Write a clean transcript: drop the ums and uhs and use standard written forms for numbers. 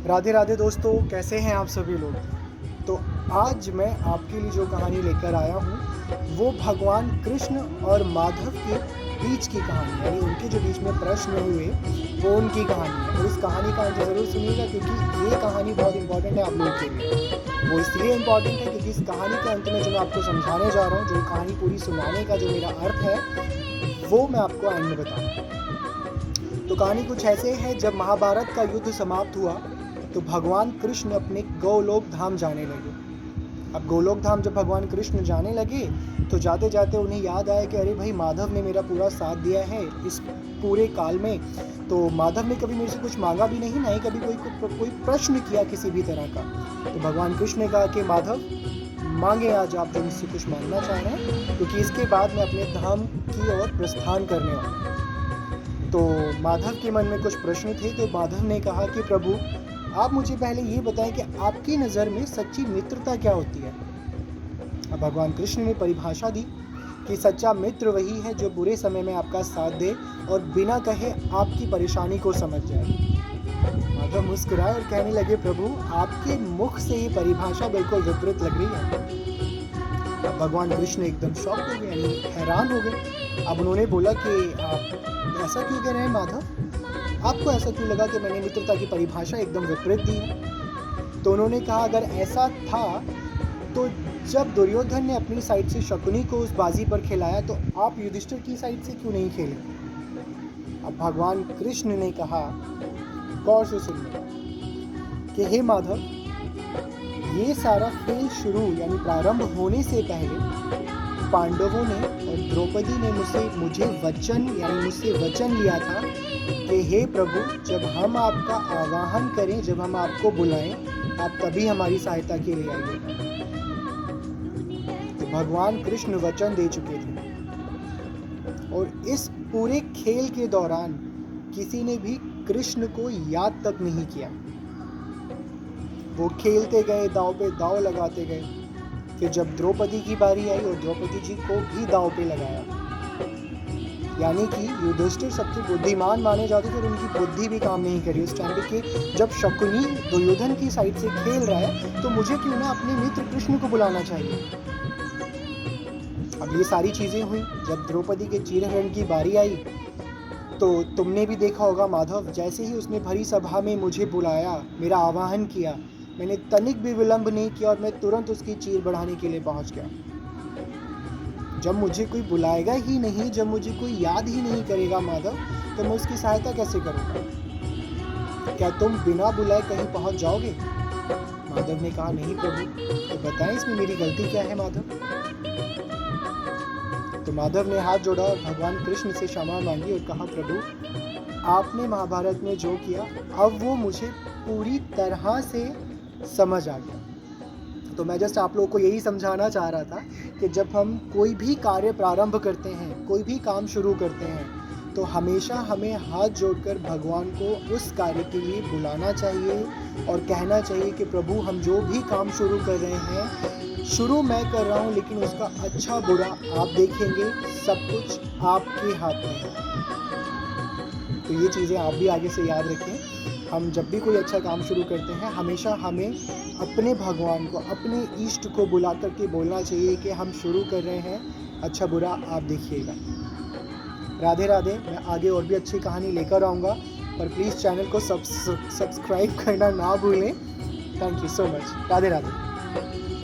राधे राधे दोस्तों, कैसे हैं आप सभी लोग। तो आज मैं आपके लिए जो कहानी लेकर आया हूँ वो भगवान कृष्ण और माधव के बीच की कहानी, यानी उनके जो बीच में प्रश्न हुए वो उनकी कहानी है। और इस कहानी का अंत ज़रूर सुनिएगा क्योंकि ये कहानी बहुत इंपॉर्टेंट है आप लोगों के लिए। वो इसलिए इम्पॉर्टेंट है क्योंकि इस कहानी के अंत में जो मैं आपको समझाने जा रहा हूँ, जो कहानी पूरी सुनाने का जो मेरा अर्थ है वो मैं आपको एंड में बताऊँगा। तो कहानी कुछ ऐसे है, जब महाभारत का युद्ध समाप्त हुआ तो भगवान कृष्ण अपने गोलोक धाम जाने लगे। अब गोलोक धाम जब भगवान कृष्ण जाने लगे तो जाते जाते उन्हें याद आया कि अरे भाई, माधव ने मेरा पूरा साथ दिया है इस पूरे काल में। तो माधव ने कभी मेरे से कुछ मांगा भी नहीं, ना ही कभी कोई प्रश्न किया किसी भी तरह का। तो भगवान कृष्ण ने कहा कि माधव, मांगे आज आप जो मुझसे कुछ मांगना चाह रहे हैं, क्योंकि इसके बाद मैं अपने धाम की ओर प्रस्थान करने वाला हूँ। तो माधव के मन में कुछ प्रश्न थे। तो माधव ने कहा कि प्रभु, आप मुझे पहले ये बताएं कि आपकी नज़र में सच्ची मित्रता क्या होती है। अब भगवान कृष्ण ने परिभाषा दी कि सच्चा मित्र वही है जो बुरे समय में आपका साथ दे और बिना कहे आपकी परेशानी को समझ जाए। माधव मुस्कुराए और कहने लगे, प्रभु आपके मुख से ये परिभाषा बिल्कुल विपरीत लग रही है। अब भगवान कृष्ण एकदम शॉक हो गए, यानी हैरान हो गए। अब उन्होंने बोला कि आप ऐसा क्यों कह रहे हैं माधव, आपको ऐसा क्यों लगा कि मैंने मित्रता की परिभाषा एकदम विपरीत दी है। तो उन्होंने कहा, अगर ऐसा था तो जब दुर्योधन ने अपनी साइड से शकुनी को उस बाजी पर खिलाया तो आप युधिष्ठिर की साइड से क्यों नहीं खेले। अब भगवान कृष्ण ने कहा, गौर से सुनिए कि हे माधव, ये सारा खेल शुरू यानी प्रारंभ होने से पहले पांडवों ने और द्रौपदी ने मुझे वचन लिया था कि हे प्रभु, जब हम आपका आवाहन करें, जब हम आपको बुलाएं, आप तभी हमारी सहायता के लिए आइएगा। तो भगवान कृष्ण वचन दे चुके थे और इस पूरे खेल के दौरान किसी ने भी कृष्ण को याद तक नहीं किया। वो खेलते गए, दांव पे दांव लगाते गए। फिर जब द्रौपदी की बारी आई और द्रौपदी जी को भी दांव पे लगाया, यानी कि युधिष्ठिर सबसे बुद्धिमान माने जाते थे और उनकी बुद्धि भी काम नहीं करी उस टाइम पे कि जब शकुनी दुर्योधन की साइड से खेल रहा है तो मुझे क्यों ना अपने मित्र कृष्ण को बुलाना चाहिए। अब ये सारी चीज़ें हुई। जब द्रौपदी के चीरहरण की बारी आई तो तुमने भी देखा होगा माधव, जैसे ही उसने भरी सभा में मुझे बुलाया, मेरा आवाहन किया, मैंने तनिक भी विलंब नहीं किया और मैं तुरंत उसकी चीर बढ़ाने के लिए पहुंच गया। जब मुझे कोई बुलाएगा ही नहीं, जब मुझे कोई याद ही नहीं करेगा माधव, तो मैं उसकी सहायता कैसे करूँगा। क्या तुम बिना बुलाए कहीं पहुंच जाओगे। माधव ने कहा, नहीं प्रभु, तो बताएं इसमें मेरी गलती क्या है माधव। तो माधव ने हाथ जोड़ा और भगवान कृष्ण से क्षमा मांगी और कहा, प्रभु आपने महाभारत में जो किया अब वो मुझे पूरी तरह से समझ आ गया। तो मैं जस्ट आप लोगों को यही समझाना चाह रहा था कि जब हम कोई भी कार्य प्रारंभ करते हैं, कोई भी काम शुरू करते हैं, तो हमेशा हमें हाथ जोड़कर भगवान को उस कार्य के लिए बुलाना चाहिए और कहना चाहिए कि प्रभु, हम जो भी काम शुरू कर रहे हैं, शुरू मैं कर रहा हूँ लेकिन उसका अच्छा बुरा आप देखेंगे, सब कुछ आपके हाथ में है। तो ये चीज़ें आप भी आगे से याद रखें। हम जब भी कोई अच्छा काम शुरू करते हैं, हमेशा हमें अपने भगवान को, अपने इष्ट को बुला करके बोलना चाहिए कि हम शुरू कर रहे हैं, अच्छा बुरा आप देखिएगा। राधे राधे। मैं आगे और भी अच्छी कहानी लेकर आऊँगा, पर प्लीज़ चैनल को सब्सक्राइब करना ना भूलें। Thank you so much. Radhe Radhe.